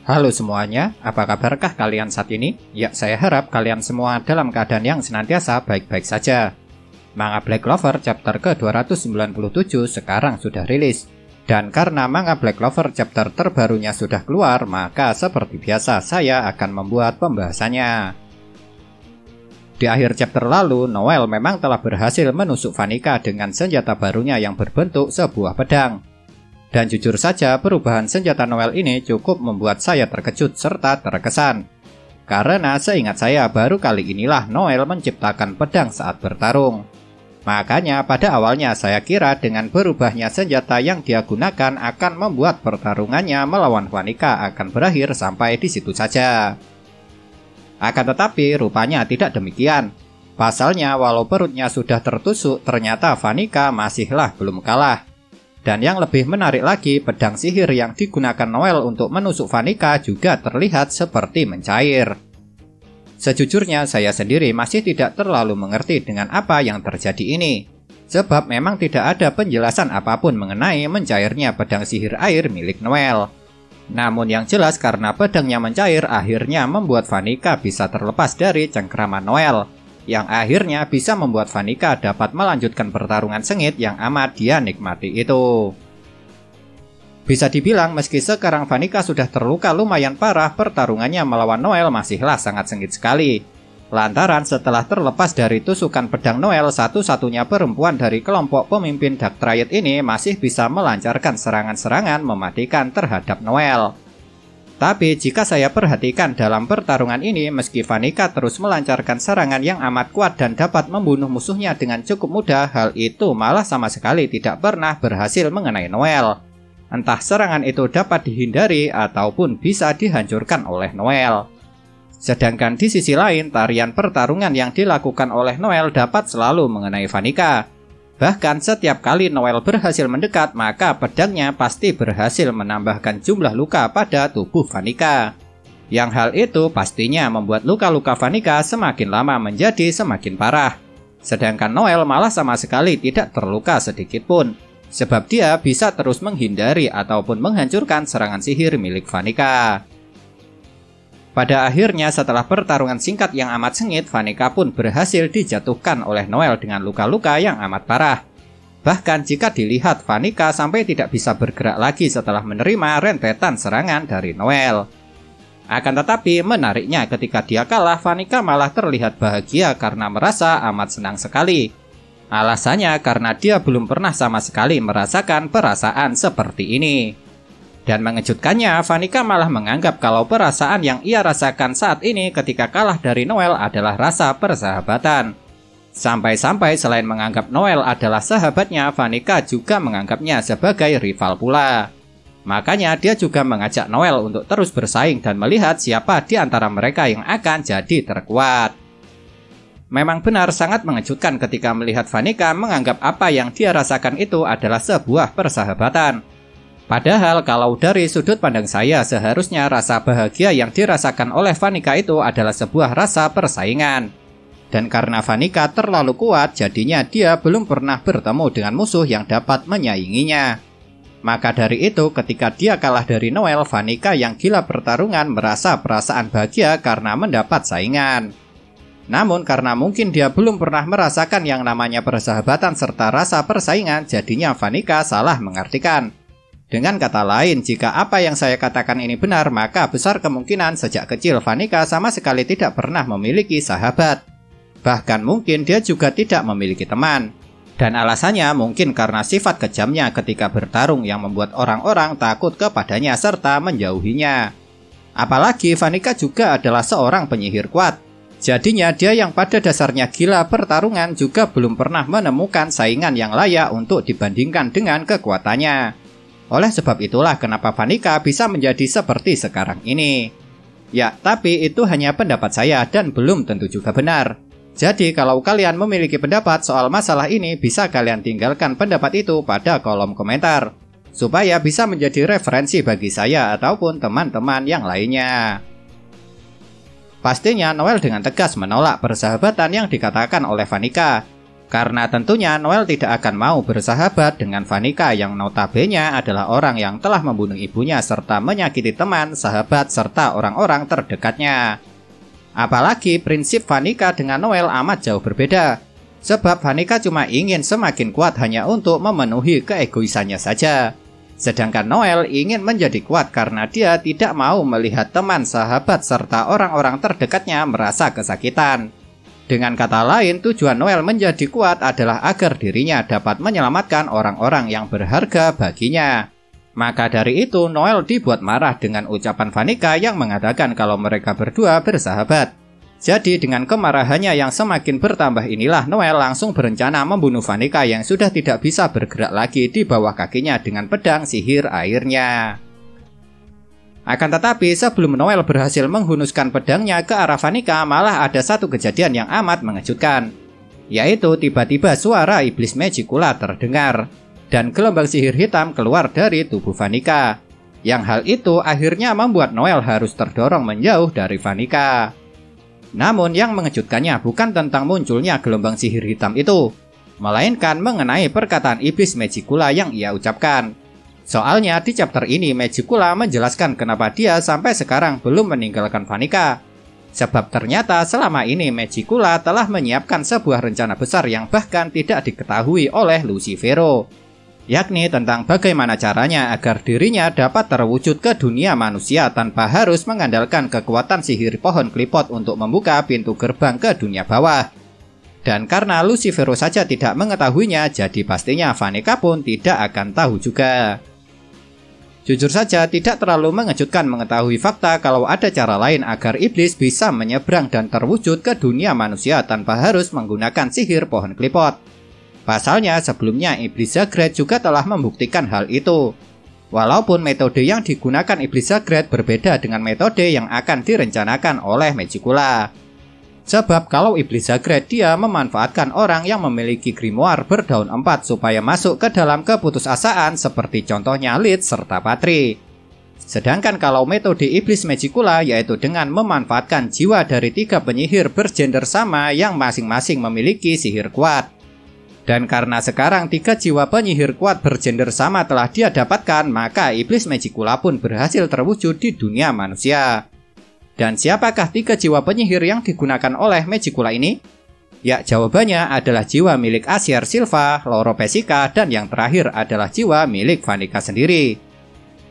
Halo semuanya, apa kabarkah kalian saat ini? Ya, saya harap kalian semua dalam keadaan yang senantiasa baik-baik saja. Manga Black Clover chapter ke-297 sekarang sudah rilis. Dan karena manga Black Clover chapter terbarunya sudah keluar, maka seperti biasa saya akan membuat pembahasannya. Di akhir chapter lalu, Noel memang telah berhasil menusuk Vanica dengan senjata barunya yang berbentuk sebuah pedang. Dan jujur saja, perubahan senjata Noel ini cukup membuat saya terkejut serta terkesan. Karena seingat saya baru kali inilah Noel menciptakan pedang saat bertarung. Makanya pada awalnya saya kira dengan berubahnya senjata yang dia gunakan akan membuat pertarungannya melawan Vanica akan berakhir sampai di situ saja. Akan tetapi rupanya tidak demikian. Pasalnya walau perutnya sudah tertusuk, ternyata Vanica masihlah belum kalah. Dan yang lebih menarik lagi, pedang sihir yang digunakan Noel untuk menusuk Vanica juga terlihat seperti mencair. Sejujurnya saya sendiri masih tidak terlalu mengerti dengan apa yang terjadi ini. Sebab memang tidak ada penjelasan apapun mengenai mencairnya pedang sihir air milik Noel. Namun yang jelas karena pedangnya mencair akhirnya membuat Vanica bisa terlepas dari cengkraman Noel, yang akhirnya bisa membuat Vanica dapat melanjutkan pertarungan sengit yang amat dia nikmati itu. Bisa dibilang meski sekarang Vanica sudah terluka lumayan parah, pertarungannya melawan Noel masihlah sangat sengit sekali. Lantaran setelah terlepas dari tusukan pedang Noel, satu-satunya perempuan dari kelompok pemimpin Dark Triad ini masih bisa melancarkan serangan-serangan mematikan terhadap Noel. Tapi jika saya perhatikan dalam pertarungan ini, meski Vanica terus melancarkan serangan yang amat kuat dan dapat membunuh musuhnya dengan cukup mudah, hal itu malah sama sekali tidak pernah berhasil mengenai Noel. Entah serangan itu dapat dihindari ataupun bisa dihancurkan oleh Noel. Sedangkan di sisi lain, tarian pertarungan yang dilakukan oleh Noel dapat selalu mengenai Vanica. Bahkan setiap kali Noel berhasil mendekat, maka pedangnya pasti berhasil menambahkan jumlah luka pada tubuh Vanica. Yang hal itu pastinya membuat luka-luka Vanica semakin lama menjadi semakin parah. Sedangkan Noel malah sama sekali tidak terluka sedikitpun, sebab dia bisa terus menghindari ataupun menghancurkan serangan sihir milik Vanica. Pada akhirnya setelah pertarungan singkat yang amat sengit, Vanica pun berhasil dijatuhkan oleh Noel dengan luka-luka yang amat parah. Bahkan jika dilihat, Vanica sampai tidak bisa bergerak lagi setelah menerima rentetan serangan dari Noel. Akan tetapi menariknya ketika dia kalah, Vanica malah terlihat bahagia karena merasa amat senang sekali. Alasannya karena dia belum pernah sama sekali merasakan perasaan seperti ini. Dan mengejutkannya, Vanica malah menganggap kalau perasaan yang ia rasakan saat ini ketika kalah dari Noel adalah rasa persahabatan. Sampai-sampai selain menganggap Noel adalah sahabatnya, Vanica juga menganggapnya sebagai rival pula. Makanya dia juga mengajak Noel untuk terus bersaing dan melihat siapa di antara mereka yang akan jadi terkuat. Memang benar sangat mengejutkan ketika melihat Vanica menganggap apa yang dia rasakan itu adalah sebuah persahabatan. Padahal kalau dari sudut pandang saya, seharusnya rasa bahagia yang dirasakan oleh Vanica itu adalah sebuah rasa persaingan. Dan karena Vanica terlalu kuat, jadinya dia belum pernah bertemu dengan musuh yang dapat menyainginya. Maka dari itu ketika dia kalah dari Noel, Vanica yang gila pertarungan merasa perasaan bahagia karena mendapat saingan. Namun karena mungkin dia belum pernah merasakan yang namanya persahabatan serta rasa persaingan, jadinya Vanica salah mengartikan. Dengan kata lain, jika apa yang saya katakan ini benar, maka besar kemungkinan sejak kecil Vanica sama sekali tidak pernah memiliki sahabat. Bahkan mungkin dia juga tidak memiliki teman. Dan alasannya mungkin karena sifat kejamnya ketika bertarung yang membuat orang-orang takut kepadanya serta menjauhinya. Apalagi Vanica juga adalah seorang penyihir kuat. Jadinya dia yang pada dasarnya gila pertarungan juga belum pernah menemukan saingan yang layak untuk dibandingkan dengan kekuatannya. Oleh sebab itulah kenapa Vanica bisa menjadi seperti sekarang ini. Ya, tapi itu hanya pendapat saya dan belum tentu juga benar. Jadi kalau kalian memiliki pendapat soal masalah ini, bisa kalian tinggalkan pendapat itu pada kolom komentar, supaya bisa menjadi referensi bagi saya ataupun teman-teman yang lainnya. Pastinya Noel dengan tegas menolak persahabatan yang dikatakan oleh Vanica. Karena tentunya Noel tidak akan mau bersahabat dengan Vanica yang notabene adalah orang yang telah membunuh ibunya serta menyakiti teman, sahabat, serta orang-orang terdekatnya. Apalagi prinsip Vanica dengan Noel amat jauh berbeda. Sebab Vanica cuma ingin semakin kuat hanya untuk memenuhi keegoisannya saja. Sedangkan Noel ingin menjadi kuat karena dia tidak mau melihat teman, sahabat, serta orang-orang terdekatnya merasa kesakitan. Dengan kata lain, tujuan Noel menjadi kuat adalah agar dirinya dapat menyelamatkan orang-orang yang berharga baginya. Maka dari itu, Noel dibuat marah dengan ucapan Vanica yang mengatakan kalau mereka berdua bersahabat. Jadi dengan kemarahannya yang semakin bertambah inilah Noel langsung berencana membunuh Vanica yang sudah tidak bisa bergerak lagi di bawah kakinya dengan pedang sihir airnya. Akan tetapi sebelum Noel berhasil menghunuskan pedangnya ke arah Vanica, malah ada satu kejadian yang amat mengejutkan. Yaitu tiba-tiba suara iblis Magicula terdengar dan gelombang sihir hitam keluar dari tubuh Vanica. Yang hal itu akhirnya membuat Noel harus terdorong menjauh dari Vanica. Namun yang mengejutkannya bukan tentang munculnya gelombang sihir hitam itu, melainkan mengenai perkataan iblis Magicula yang ia ucapkan. Soalnya di chapter ini Magicula menjelaskan kenapa dia sampai sekarang belum meninggalkan Vanica. Sebab ternyata selama ini Magicula telah menyiapkan sebuah rencana besar yang bahkan tidak diketahui oleh Lucifero. Yakni tentang bagaimana caranya agar dirinya dapat terwujud ke dunia manusia tanpa harus mengandalkan kekuatan sihir pohon klipot untuk membuka pintu gerbang ke dunia bawah. Dan karena Lucifero saja tidak mengetahuinya, jadi pastinya Vanica pun tidak akan tahu juga. Jujur saja tidak terlalu mengejutkan mengetahui fakta kalau ada cara lain agar iblis bisa menyeberang dan terwujud ke dunia manusia tanpa harus menggunakan sihir pohon klipot. Pasalnya sebelumnya iblis Zagreed juga telah membuktikan hal itu. Walaupun metode yang digunakan iblis Zagreed berbeda dengan metode yang akan direncanakan oleh Magicula. Sebab kalau iblis Zagreed dia memanfaatkan orang yang memiliki grimoire berdaun 4 supaya masuk ke dalam keputusasaan seperti contohnya Lid serta Patri. Sedangkan kalau metode iblis Magicula yaitu dengan memanfaatkan jiwa dari 3 penyihir bergender sama yang masing-masing memiliki sihir kuat. Dan karena sekarang 3 jiwa penyihir kuat bergender sama telah dia dapatkan, maka iblis Magicula pun berhasil terwujud di dunia manusia. Dan siapakah 3 jiwa penyihir yang digunakan oleh Magicula ini? Ya, jawabannya adalah jiwa milik Asier Silva, Loro Pesica, dan yang terakhir adalah jiwa milik Vanica sendiri.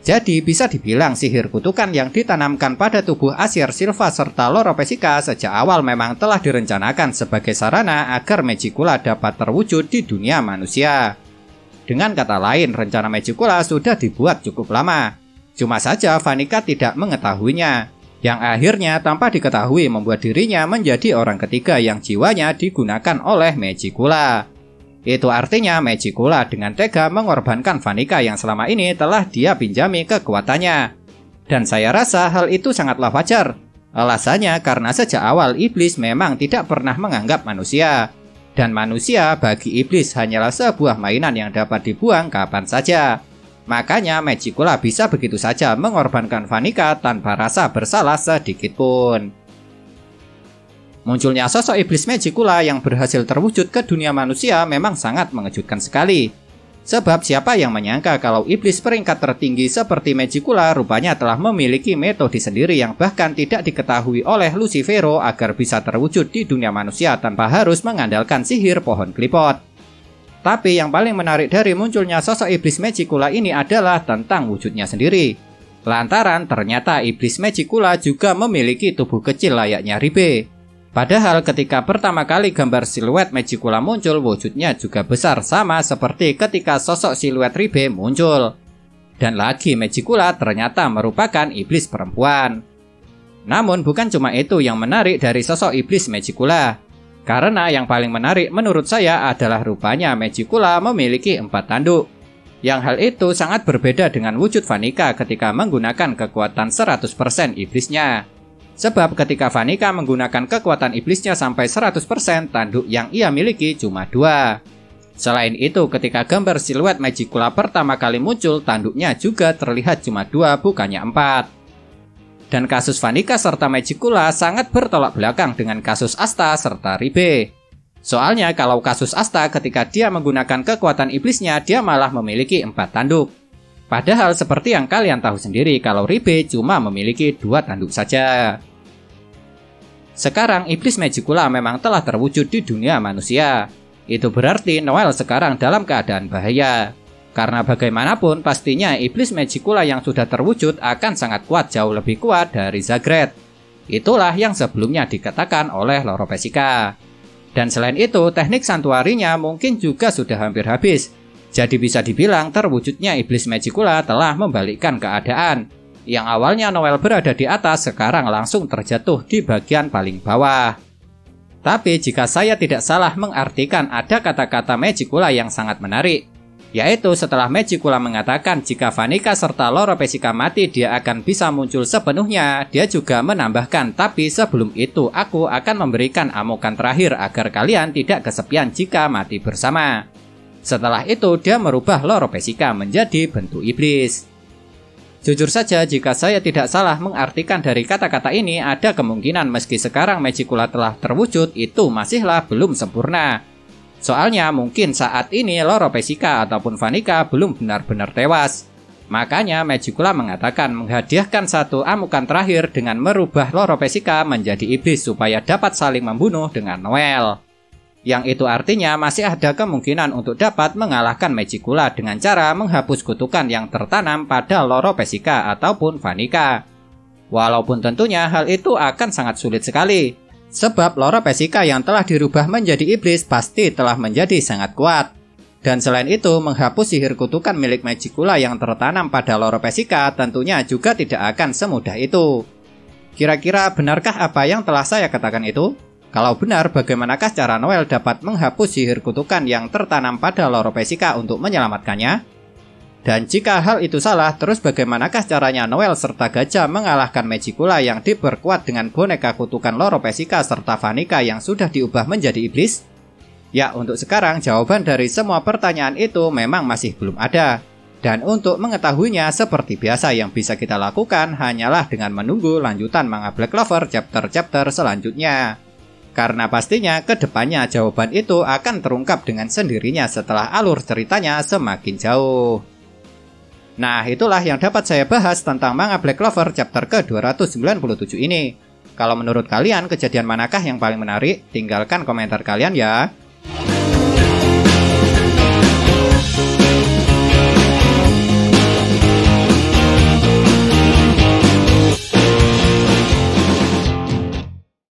Jadi bisa dibilang sihir kutukan yang ditanamkan pada tubuh Asier Silva serta Loro Pesica sejak awal memang telah direncanakan sebagai sarana agar Magicula dapat terwujud di dunia manusia. Dengan kata lain, rencana Magicula sudah dibuat cukup lama. Cuma saja Vanica tidak mengetahuinya. Yang akhirnya tanpa diketahui membuat dirinya menjadi orang ketiga yang jiwanya digunakan oleh Magicula. Itu artinya Magicula dengan tega mengorbankan Vanica yang selama ini telah dia pinjami kekuatannya. Dan saya rasa hal itu sangatlah wajar. Alasannya karena sejak awal iblis memang tidak pernah menganggap manusia. Dan manusia bagi iblis hanyalah sebuah mainan yang dapat dibuang kapan saja. Makanya Magicula bisa begitu saja mengorbankan Vanica tanpa rasa bersalah sedikit pun. Munculnya sosok iblis Magicula yang berhasil terwujud ke dunia manusia memang sangat mengejutkan sekali. Sebab siapa yang menyangka kalau iblis peringkat tertinggi seperti Magicula rupanya telah memiliki metode sendiri yang bahkan tidak diketahui oleh Lucifero agar bisa terwujud di dunia manusia tanpa harus mengandalkan sihir pohon klipot. Tapi yang paling menarik dari munculnya sosok iblis Magicula ini adalah tentang wujudnya sendiri. Lantaran ternyata iblis Magicula juga memiliki tubuh kecil layaknya Ribe. Padahal ketika pertama kali gambar siluet Magicula muncul, wujudnya juga besar sama seperti ketika sosok siluet Ribe muncul. Dan lagi Magicula ternyata merupakan iblis perempuan. Namun bukan cuma itu yang menarik dari sosok iblis Magicula. Karena yang paling menarik menurut saya adalah rupanya Magicula memiliki 4 tanduk. Yang hal itu sangat berbeda dengan wujud Vanica ketika menggunakan kekuatan 100% iblisnya. Sebab ketika Vanica menggunakan kekuatan iblisnya sampai 100%, tanduk yang ia miliki cuma 2. Selain itu ketika gambar siluet Magicula pertama kali muncul, tanduknya juga terlihat cuma 2 bukannya 4. Dan kasus Vanica serta Magicula sangat bertolak belakang dengan kasus Asta serta Ribe. Soalnya kalau kasus Asta ketika dia menggunakan kekuatan iblisnya, dia malah memiliki 4 tanduk. Padahal seperti yang kalian tahu sendiri kalau Ribe cuma memiliki 2 tanduk saja. Sekarang iblis Magicula memang telah terwujud di dunia manusia. Itu berarti Noel sekarang dalam keadaan bahaya. Karena bagaimanapun pastinya iblis Magicula yang sudah terwujud akan sangat kuat, jauh lebih kuat dari Zagret. Itulah yang sebelumnya dikatakan oleh Loro Pesica. Dan selain itu, teknik santuarinya mungkin juga sudah hampir habis. Jadi bisa dibilang terwujudnya iblis Magicula telah membalikkan keadaan. Yang awalnya Noel berada di atas, sekarang langsung terjatuh di bagian paling bawah. Tapi jika saya tidak salah mengartikan, ada kata-kata Magicula yang sangat menarik. Yaitu setelah Magicula mengatakan jika Vanica serta Loro Pesica mati, dia akan bisa muncul sepenuhnya. Dia juga menambahkan, tapi sebelum itu aku akan memberikan amukan terakhir agar kalian tidak kesepian jika mati bersama. Setelah itu dia merubah Loro Pesica menjadi bentuk iblis. Jujur saja jika saya tidak salah mengartikan dari kata-kata ini, ada kemungkinan meski sekarang Magicula telah terwujud, itu masihlah belum sempurna. Soalnya mungkin saat ini Loro Pesica ataupun Vanica belum benar-benar tewas. Makanya Magicula mengatakan menghadiahkan 1 amukan terakhir dengan merubah Loro Pesica menjadi iblis supaya dapat saling membunuh dengan Noel. Yang itu artinya masih ada kemungkinan untuk dapat mengalahkan Magicula dengan cara menghapus kutukan yang tertanam pada Loro Pesica ataupun Vanica. Walaupun tentunya hal itu akan sangat sulit sekali. Sebab Loro Pesica yang telah dirubah menjadi iblis pasti telah menjadi sangat kuat. Dan selain itu, menghapus sihir kutukan milik Magicula yang tertanam pada Loro Pesica tentunya juga tidak akan semudah itu. Kira-kira benarkah apa yang telah saya katakan itu? Kalau benar, bagaimanakah cara Noel dapat menghapus sihir kutukan yang tertanam pada Loro Pesica untuk menyelamatkannya? Dan jika hal itu salah, terus bagaimanakah caranya Noel serta Gajah mengalahkan Magicula yang diperkuat dengan boneka kutukan Loro Pesica serta Vanica yang sudah diubah menjadi iblis? Ya, untuk sekarang jawaban dari semua pertanyaan itu memang masih belum ada. Dan untuk mengetahuinya seperti biasa yang bisa kita lakukan hanyalah dengan menunggu lanjutan manga Black Clover chapter-chapter selanjutnya. Karena pastinya kedepannya jawaban itu akan terungkap dengan sendirinya setelah alur ceritanya semakin jauh. Nah, itulah yang dapat saya bahas tentang manga Black Clover chapter ke-297 ini. Kalau menurut kalian kejadian manakah yang paling menarik? Tinggalkan komentar kalian ya.